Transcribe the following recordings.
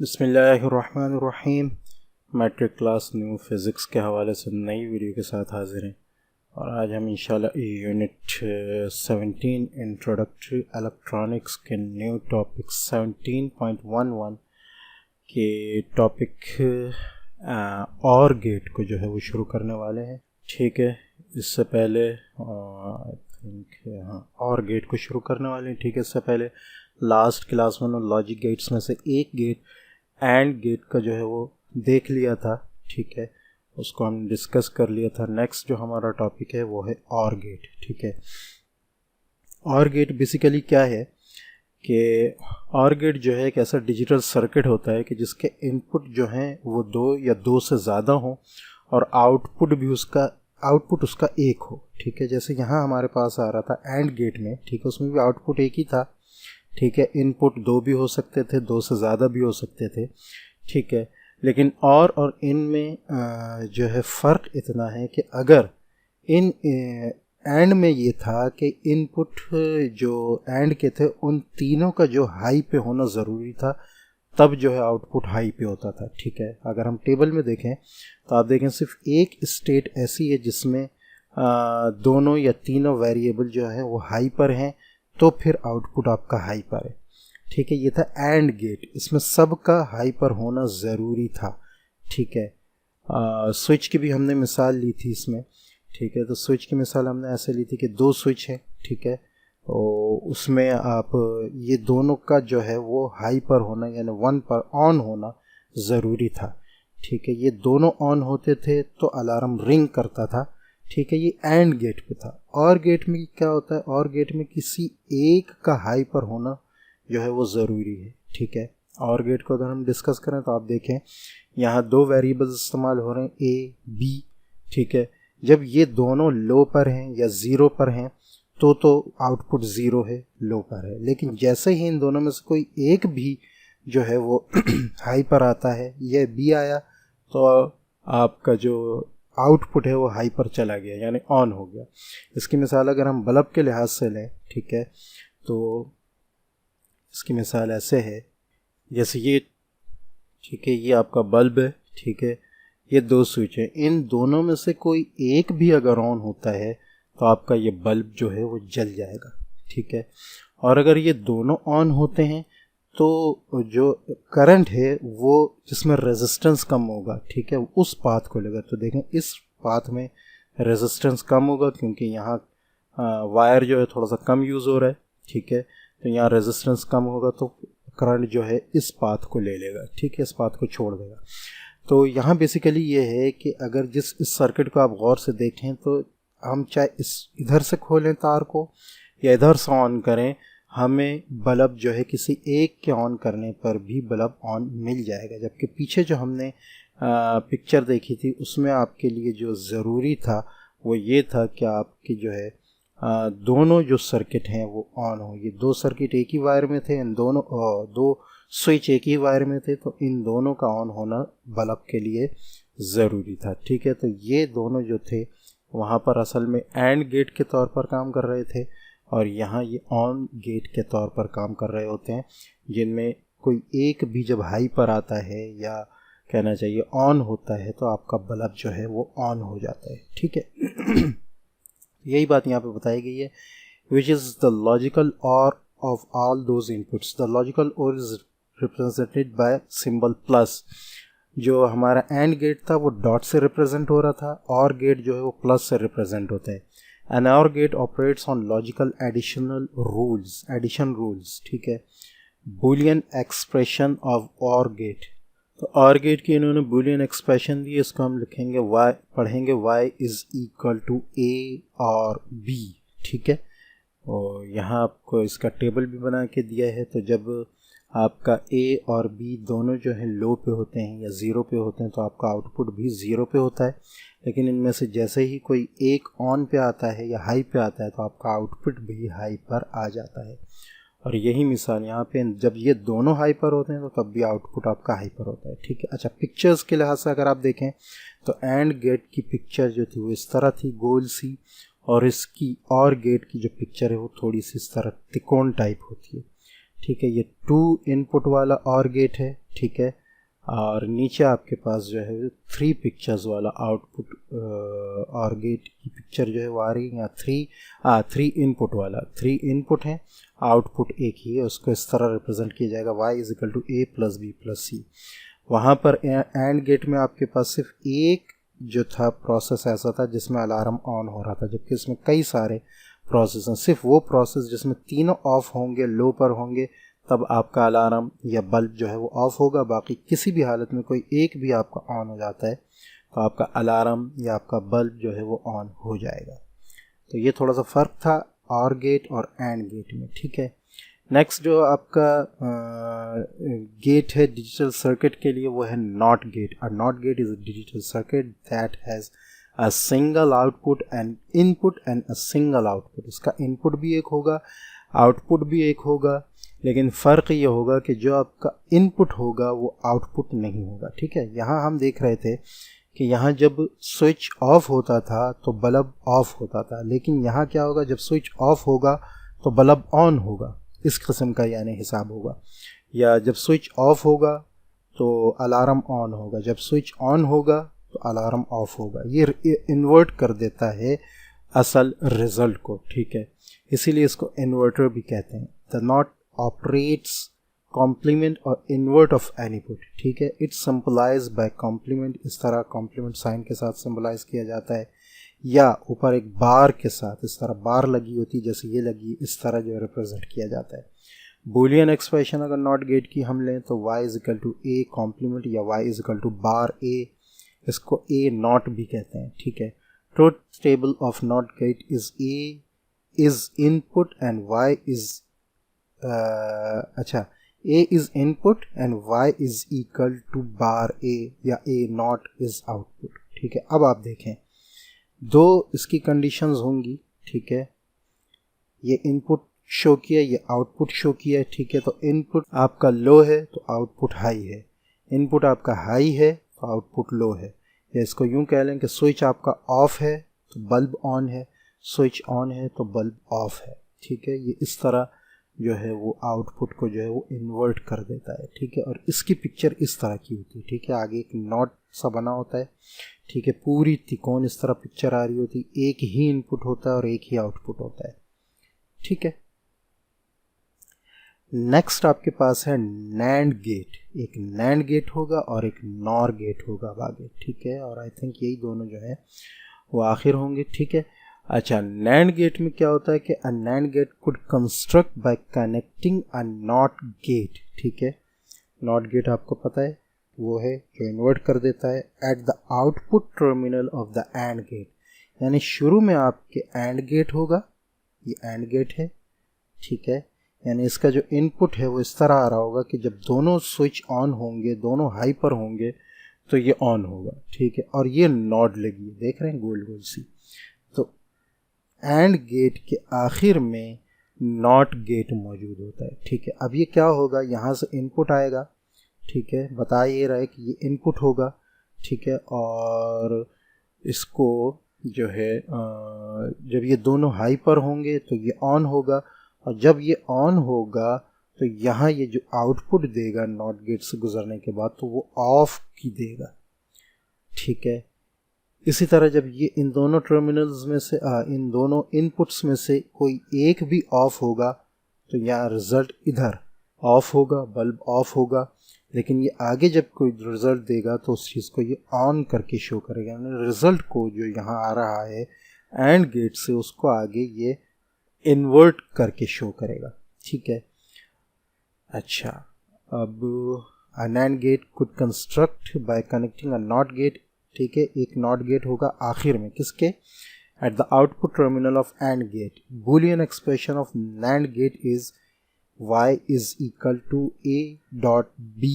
बिस्मिल्लाहिर्रहमानिर्रहीम। Matric class new physics के हवाले से नई वीडियो के साथ हाजिर हैं और आज हम इंशाल्लाह यूनिट 17 इंट्रोडक्टरी इलेक्ट्रॉनिक्स के न्यू टॉपिक 17.11 के टॉपिक और गेट को जो है वो शुरू करने वाले हैं। ठीक है, इससे पहले और गेट को शुरू करने वाले हैं। ठीक है, इससे पहले लास्ट क्लास में लॉजिक गेट्स में से एक गेट एंड गेट का जो है वो देख लिया था। ठीक है, उसको हम डिस्कस कर लिया था। नेक्स्ट जो हमारा टॉपिक है वो है और गेट। ठीक है, और गेट बेसिकली क्या है कि और गेट जो है एक ऐसा डिजिटल सर्किट होता है कि जिसके इनपुट जो हैं वो दो या दो से ज़्यादा हो और आउटपुट उसका एक हो। ठीक है, जैसे यहाँ हमारे पास आ रहा था एंड गेट में। ठीक है, उसमें भी आउटपुट एक ही था। ठीक है, इनपुट दो भी हो सकते थे, दो से ज़्यादा भी हो सकते थे। ठीक है, लेकिन और इन में जो है फ़र्क इतना है कि अगर इन एंड में ये था कि इनपुट जो एंड के थे उन तीनों का जो हाई पे होना ज़रूरी था, तब जो है आउटपुट हाई पे होता था। ठीक है, अगर हम टेबल में देखें तो आप देखें सिर्फ एक स्टेट ऐसी है जिसमें दोनों या तीनों वेरिएबल जो है वो हाई पर हैं, तो फिर आउटपुट आपका हाई पर है। ठीक है, ये था एंड गेट, इसमें सब का हाई पर होना ज़रूरी था। ठीक है, स्विच की भी हमने मिसाल ली थी इसमें। ठीक है, तो स्विच की मिसाल हमने ऐसे ली थी कि दो स्विच है। ठीक है, तो उसमें आप ये दोनों का जो है वो हाई पर होना यानी वन पर ऑन होना ज़रूरी था। ठीक है, ये दोनों ऑन होते थे तो अलार्म रिंग करता था। ठीक है, ये एंड गेट पे था। और गेट में क्या होता है, और गेट में किसी एक का हाई पर होना जो है वो ज़रूरी है। ठीक है, और गेट को अगर हम डिस्कस करें तो आप देखें यहाँ दो वेरिएबल्स इस्तेमाल हो रहे हैं, ए बी। ठीक है, जब ये दोनों लो पर हैं या ज़ीरो पर हैं तो आउटपुट ज़ीरो है, लो पर है। लेकिन जैसे ही इन दोनों में से कोई एक भी जो है वो हाई पर आता है, ये बी आया, तो आपका जो आउटपुट है वो हाई पर चला गया यानी ऑन हो गया। इसकी मिसाल अगर हम बल्ब के लिहाज से लें, ठीक है, तो इसकी मिसाल ऐसे है, जैसे ये, ठीक है, ये आपका बल्ब है। ठीक है, ये दो स्विच है, इन दोनों में से कोई एक भी अगर ऑन होता है तो आपका ये बल्ब जो है वो जल जाएगा। ठीक है, और अगर ये दोनों ऑन होते हैं तो जो करंट है वो जिसमें रेजिस्टेंस कम होगा, ठीक है, उस पाथ को लेगा। तो देखें इस पाथ में रेजिस्टेंस कम होगा क्योंकि यहाँ वायर जो है थोड़ा सा कम यूज़ हो रहा है। ठीक है, तो यहाँ रेजिस्टेंस कम होगा तो करंट जो है इस पाथ को ले लेगा। ठीक है, इस पाथ को छोड़ देगा। तो यहाँ बेसिकली ये है कि अगर इस सर्किट को आप गौर से देखें तो हम चाहे इधर से खोलें तार को या इधर से ऑन करें, हमें बल्ब जो है किसी एक के ऑन करने पर भी बल्ब ऑन मिल जाएगा। जबकि पीछे जो हमने पिक्चर देखी थी उसमें आपके लिए जो ज़रूरी था वो ये था कि आपकी जो है दोनों जो सर्किट हैं वो ऑन हो। ये दो सर्किट एक ही वायर में थे, इन दोनों दो स्विच एक ही वायर में थे, तो इन दोनों का ऑन होना बल्ब के लिए ज़रूरी था। ठीक है, तो ये दोनों जो थे वहाँ पर असल में एंड गेट के तौर पर काम कर रहे थे और यहाँ ये ऑन गेट के तौर पर काम कर रहे होते हैं, जिनमें कोई एक भी जब हाई पर आता है या कहना चाहिए ऑन होता है तो आपका बल्ब जो है वो ऑन हो जाता है। ठीक है, यही बात यहाँ पे बताई गई है, which is the logical or of all those inputs. The logical or is represented by symbol plus. जो हमारा एंड गेट था वो डॉट से रिप्रेजेंट हो रहा था, और गेट जो है वो प्लस से रिप्रेजेंट होता है। An OR gate operates on logical addition rules. ठीक है, Boolean expression of OR gate. तो और गेट की इन्होंने बूलियन एक्सप्रेशन दी, इसको हम लिखेंगे पढ़ेंगे y is equal to a or b। ठीक है, और यहाँ आपको इसका टेबल भी बना के दिया है। तो जब आपका a और b दोनों जो है लो पे होते हैं या ज़ीरो पे होते हैं तो आपका आउटपुट भी ज़ीरो पे होता है। लेकिन इनमें से जैसे ही कोई एक ऑन पे आता है या हाई पे आता है तो आपका आउटपुट भी हाई पर आ जाता है। और यही मिसाल यहाँ पे जब ये दोनों हाई पर होते हैं तो तब भी आउटपुट आपका हाई पर होता है। ठीक है, अच्छा, पिक्चर्स के लिहाज से अगर आप देखें तो एंड गेट की पिक्चर जो थी वो इस तरह थी, गोल सी, और इसकी और गेट की जो पिक्चर है वो थोड़ी सी इस तरह त्रिकोण टाइप होती है। ठीक है, ये 2 इनपुट वाला और गेट है। ठीक है, और नीचे आपके पास जो है 3 पिक्चर्स वाला आउटपुट और गेट की पिक्चर जो है वो आ रही है, या 3 इनपुट वाला, 3 इनपुट है, आउटपुट एक ही है, उसको इस तरह रिप्रेजेंट किया जाएगा y = a + b + c। वहाँ पर एंड गेट में आपके पास सिर्फ एक जो था प्रोसेस ऐसा था जिसमें अलार्म ऑन हो रहा था, जबकि इसमें कई सारे प्रोसेस हैं। सिर्फ वो प्रोसेस जिसमें तीनों ऑफ होंगे, लो पर होंगे, तब आपका अलार्म या बल्ब जो है वो ऑफ होगा। बाकी किसी भी हालत में कोई एक भी आपका ऑन हो जाता है तो आपका अलार्म या आपका बल्ब जो है वो ऑन हो जाएगा। तो ये थोड़ा सा फ़र्क था ऑर गेट और एंड गेट में, ठीक है। नेक्स्ट जो आपका गेट है डिजिटल सर्किट के लिए वो है not gate. A not get is a digital circuit that has a single output and input and a single output. इसका इनपुट भी एक होगा, आउटपुट भी एक होगा, लेकिन फ़र्क ये होगा कि जो आपका इनपुट होगा वो आउटपुट नहीं होगा, ठीक है। यहाँ हम देख रहे थे कि यहाँ जब स्विच ऑफ होता था तो बल्ब ऑफ होता था, लेकिन यहाँ क्या होगा, जब स्विच ऑफ होगा तो बल्ब ऑन होगा, इस किस्म का यानी हिसाब होगा। या जब स्विच ऑफ होगा तो अलार्म ऑन होगा, जब स्विच ऑन होगा तो अलार्म ऑफ होगा। ये इन्वर्ट कर देता है असल रिज़ल्ट को, ठीक है, इसीलिए इसको इन्वर्टर भी कहते हैं। द नॉट ऑपरेट्स कॉम्प्लीमेंट और इन्वर्ट ऑफ इनपुट, ठीक है। इट्स सिंपलाइज बाय कॉम्प्लीमेंट, इस तरह कॉम्प्लीमेंट साइन के साथ सिंबलाइज किया जाता है, या ऊपर एक बार के साथ, इस तरह बार लगी होती जैसे ये लगी, इस तरह जो रिप्रेजेंट किया जाता है। बूलियन एक्सप्रेशन अगर नॉट गेट की हम लें तो y = a कॉम्प्लीमेंट या y = बार a, इसको a नॉट भी कहते हैं, ठीक है। Truth table of not gate is a is input and y is a is input and y is equal to bar a या a नॉट इज आउटपुट, ठीक है। अब आप देखें दो इसकी कंडीशंस होंगी, ठीक है। ये इनपुट शो किया, ये आउटपुट शो किया, ठीक है। तो इनपुट आपका लो है तो आउटपुट हाई है, इनपुट आपका हाई है तो आउटपुट लो है। या इसको यूं कह लें कि स्विच आपका ऑफ है तो बल्ब ऑन है, स्विच ऑन है तो बल्ब ऑफ है, ठीक है। ये इस तरह जो है वो आउटपुट को जो है वो इन्वर्ट कर देता है, ठीक है। और इसकी पिक्चर इस तरह की होती है, ठीक है। आगे एक नॉट सा बना होता है, ठीक है, पूरी तिकोन इस तरह पिक्चर आ रही होती है, एक ही इनपुट होता है और एक ही आउटपुट होता है, ठीक है। नेक्स्ट आपके पास है नैंड गेट। एक नैंड गेट होगा और एक नॉर गेट होगा आगे, ठीक है। और आई थिंक यही दोनों जो है वो आखिर होंगे, ठीक है। अच्छा, नैंड गेट में क्या होता है कि a nand gate could construct by connecting a not gate, ठीक है। नॉट गेट आपको पता है वो है जो इन्वर्ट कर देता है at the output terminal of the AND gate. यानी शुरू में आपके एंड गेट होगा, ये एंड गेट है, ठीक है। यानी इसका जो इनपुट है वो इस तरह आ रहा होगा कि जब दोनों स्विच ऑन होंगे, दोनों हाई पर होंगे तो ये ऑन होगा, ठीक है। और ये नॉट लगी है, देख रहे हैं गोल गोल सी। तो एंड गेट के आखिर में नॉट गेट मौजूद होता है, ठीक है। अब ये क्या होगा, यहाँ से इनपुट आएगा, ठीक है, बता ये रहा है कि ये इनपुट होगा, ठीक है। और इसको जो है जब ये दोनों हाई पर होंगे तो ये ऑन होगा, और जब ये ऑन होगा तो यहाँ ये जो आउटपुट देगा नॉट गेट से गुजरने के बाद तो वो ऑफ की देगा, ठीक है। इसी तरह जब ये इन दोनों टर्मिनल्स में से इन दोनों इनपुट्स में से कोई एक भी ऑफ होगा तो यहाँ रिज़ल्ट इधर ऑफ होगा, बल्ब ऑफ होगा। लेकिन ये आगे जब कोई रिज़ल्ट देगा तो उस चीज़ को ये ऑन करके शो करेगा, यानी रिज़ल्ट को जो यहाँ आ रहा है एंड गेट से उसको आगे ये इन्वर्ट करके शो करेगा, ठीक है। अच्छा, अब a nand gate could construct by connecting a not gate, ठीक है। एक नॉट गेट होगा आखिर में किसके, at the output terminal of and gate. Boolean expression of nand gate is y is equal to a dot b,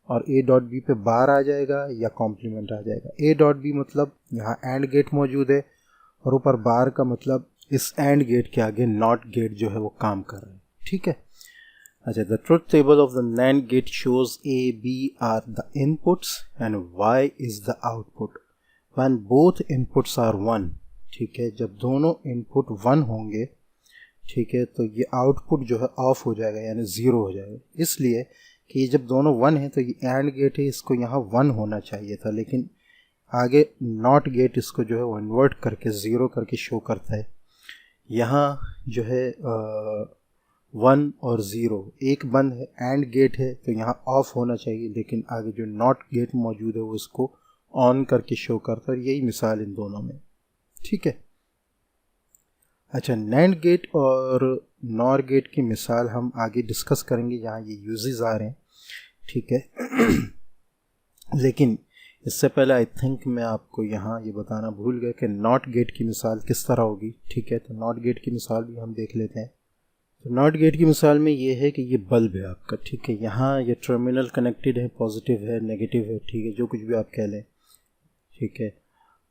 और a dot b पे बार आ जाएगा या कॉम्प्लीमेंट आ जाएगा। a डॉट b मतलब यहाँ एंड गेट मौजूद है, और ऊपर बार का मतलब इस एंड गेट के आगे नॉट गेट जो है वो काम कर रहे हैं, ठीक है। अच्छा, the truth table of the NAND gate shows a b are the inputs and y is the output when both inputs are 1, ठीक है। जब दोनों इनपुट 1 होंगे, ठीक है, तो ये आउटपुट जो है ऑफ हो जाएगा यानी ज़ीरो हो जाएगा, इसलिए कि ये जब दोनों 1 है तो ये एंड गेट है, इसको यहाँ 1 होना चाहिए था, लेकिन आगे नॉट गेट इसको जो है वो इन्वर्ट करके 0 करके शो करता है। यहाँ जो है 1 और 0 एक बंद है, एंड गेट है तो यहाँ ऑफ होना चाहिए, लेकिन आगे जो नॉट गेट मौजूद है वो इसको ऑन करके शो करता है। और यही मिसाल इन दोनों में, ठीक है। अच्छा, नैंड गेट और नॉर गेट की मिसाल हम आगे डिस्कस करेंगे, यहाँ ये यूजेस आ रहे हैं, ठीक है। लेकिन इससे पहले आई थिंक मैं आपको यहाँ ये बताना भूल गया कि नॉट गेट की मिसाल किस तरह होगी, ठीक है। तो नॉट गेट की मिसाल भी हम देख लेते हैं। तो नॉट गेट की मिसाल में ये है कि ये बल्ब है आपका, ठीक है। यहाँ ये टर्मिनल कनेक्टेड है, पॉजिटिव है, नेगेटिव है, ठीक है, जो कुछ भी आप कह लें, ठीक है।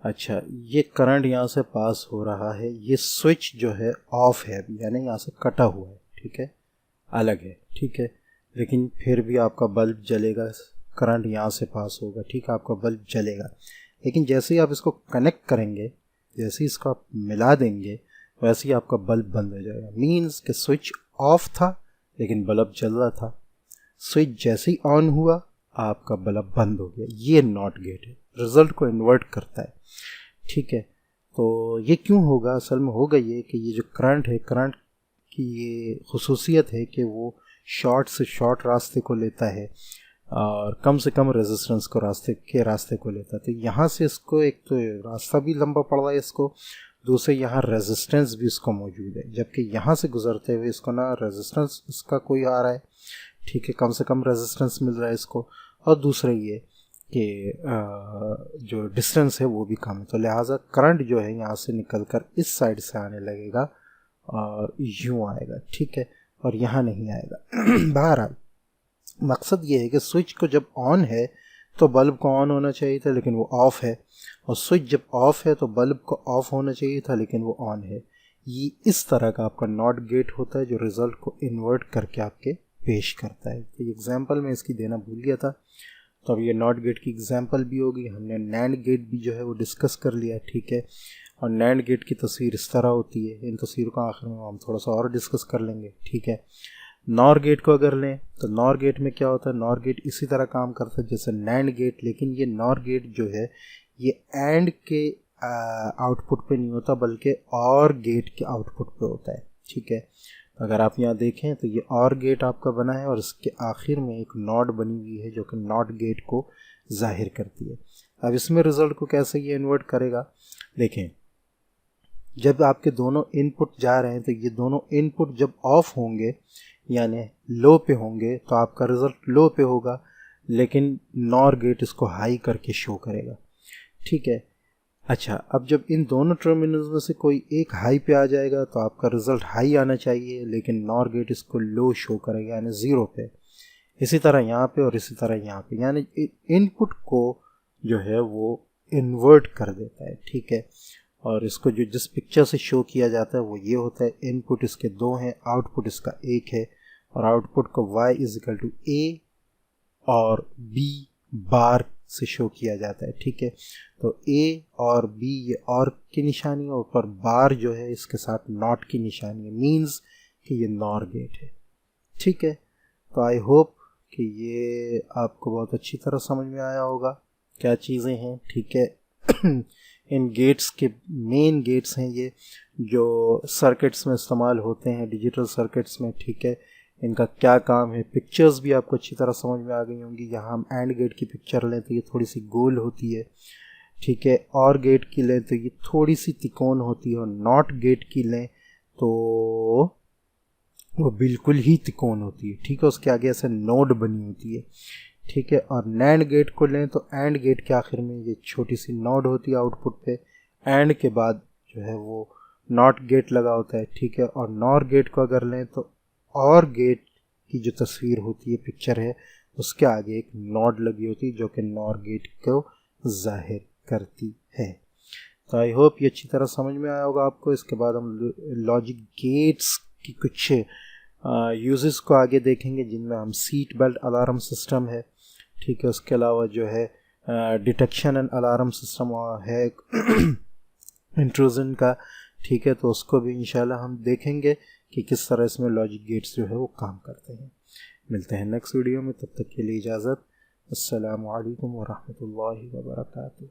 अच्छा, ये करंट यहाँ से पास हो रहा है, ये स्विच जो है ऑफ है अभी, यानी यहाँ से कटा हुआ है, ठीक है, अलग है, ठीक है। लेकिन फिर भी आपका बल्ब जलेगा, करंट यहाँ से पास होगा, ठीक है, आपका बल्ब जलेगा। लेकिन जैसे ही आप इसको कनेक्ट करेंगे, जैसे ही इसको आप मिला देंगे, वैसे ही आपका बल्ब बंद हो जाएगा। मीन्स कि स्विच ऑफ था लेकिन बल्ब जल रहा था, स्विच जैसे ही ऑन हुआ आपका बल्ब बंद हो गया। ये नॉट गेट है, रिजल्ट को इन्वर्ट करता है, ठीक है। तो ये क्यों होगा? असल में होगा ये कि ये जो करंट है, करंट की ये खुसूसियत है कि वो शॉर्ट से शॉर्ट रास्ते को लेता है और कम से कम रेजिस्टेंस को रास्ते को लेता है। तो यहाँ से इसको एक तो रास्ता भी लंबा पड़ रहा है इसको, दूसरे यहाँ रेजिस्टेंस भी इसको मौजूद है, जबकि यहाँ से गुजरते हुए इसको ना रेजिस्टेंस इसका कोई आ रहा है, ठीक है, कम से कम रेजिस्टेंस मिल रहा है इसको, और दूसरा ये कि जो डिस्टेंस है वो भी कम है। तो लिहाजा करंट जो है यहाँ से निकलकर इस साइड से आने लगेगा और यूँ आएगा, ठीक है, और यहाँ नहीं आएगा। बहरहाल मकसद ये है कि स्विच को जब ऑन है तो बल्ब को ऑन होना चाहिए था, लेकिन वो ऑफ है, और स्विच जब ऑफ है तो बल्ब को ऑफ होना चाहिए था, लेकिन वो ऑन है। ये इस तरह का आपका नॉट गेट होता है जो रिज़ल्ट को इन्वर्ट करके आपके पेश करता है। तो एग्जांपल में इसकी देना भूल गया था, तो अब ये नॉट गेट की एग्जांपल भी होगी। हमने नैंड गेट भी जो है वो डिस्कस कर लिया, ठीक है, और नैंड गेट की तस्वीर इस तरह होती है। इन तस्वीरों का आखिर में हम थोड़ा सा और डिस्कस कर लेंगे, ठीक है। नॉर गेट को अगर लें तो नॉर गेट में क्या होता है, नॉर गेट इसी तरह काम करता है जैसे नैंड गेट, लेकिन ये नॉर गेट जो है ये एंड के आउटपुट पे नहीं होता बल्कि और गेट के आउटपुट पे होता है, ठीक है। तो अगर आप यहाँ देखें तो ये और गेट आपका बना है और इसके आखिर में एक नॉट बनी हुई है जो कि नॉट गेट को जाहिर करती है। अब इसमें रिजल्ट को कैसे ये इन्वर्ट करेगा, देखें, जब आपके दोनों इनपुट जा रहे हैं तो ये दोनों इनपुट जब ऑफ होंगे यानी लो पे होंगे तो आपका रिजल्ट लो पे होगा, लेकिन नॉर गेट इसको हाई करके शो करेगा, ठीक है। अच्छा, अब जब इन दोनों टर्मिनल्स में से कोई एक हाई पे आ जाएगा तो आपका रिजल्ट हाई आना चाहिए, लेकिन नॉर गेट इसको लो शो करेगा यानी 0 पे। इसी तरह यहाँ पे और इसी तरह यहाँ पे, यानी इनपुट को जो है वो इन्वर्ट कर देता है, ठीक है। और इसको जो जिस पिक्चर से शो किया जाता है वो ये होता है, इनपुट इसके 2 हैं, आउटपुट इसका 1 है, और आउटपुट को y = a और b बार से शो किया जाता है, ठीक है। तो a और b ये और की निशानी है, और पर बार जो है इसके साथ नॉट की निशानी है, मींस कि ये नॉर गेट है, ठीक है। तो आई होप कि ये आपको बहुत अच्छी तरह समझ में आया होगा क्या चीज़ें हैं, ठीक है। इन गेट्स के मेन गेट्स हैं ये जो सर्किट्स में इस्तेमाल होते हैं, डिजिटल सर्किट्स में, ठीक है। इनका क्या काम है, पिक्चर्स भी आपको अच्छी तरह समझ में आ गई होंगी। यहाँ हम एंड गेट की पिक्चर लें तो ये थोड़ी सी गोल होती है, ठीक है, और गेट की लें तो ये थोड़ी सी तिकोन होती है, और नॉट गेट की लें तो वो बिल्कुल ही तिकोन होती है, ठीक है, उसके आगे ऐसे नोड बनी होती है, ठीक है। और नैंड गेट को लें तो एंड गेट के आखिर में ये छोटी सी नोड होती है आउटपुट पे, एंड के बाद जो है वो नॉट गेट लगा होता है, ठीक है। और नॉर गेट को अगर लें तो और गेट की जो तस्वीर होती है, पिक्चर है, उसके आगे एक नॉड लगी होती है जो कि नॉर गेट को जाहिर करती है। तो आई होप ये अच्छी तरह समझ में आया होगा आपको। इसके बाद हम लॉजिक गेट्स की कुछ यूजेस को आगे देखेंगे, जिनमें हम सीट बेल्ट अलार्म सिस्टम है, ठीक है, उसके अलावा जो है डिटेक्शन एंड अलार्म सिस्टम है इंट्रूजन का, ठीक है। तो उसको भी इंशाल्लाह हम देखेंगे कि किस तरह इसमें लॉजिक गेट्स जो है वो काम करते हैं। मिलते हैं नेक्स्ट वीडियो में, तब तक के लिए इजाज़त। अस्सलामु अलैकुम वरहमतुल्लाहि वबरकातुहू।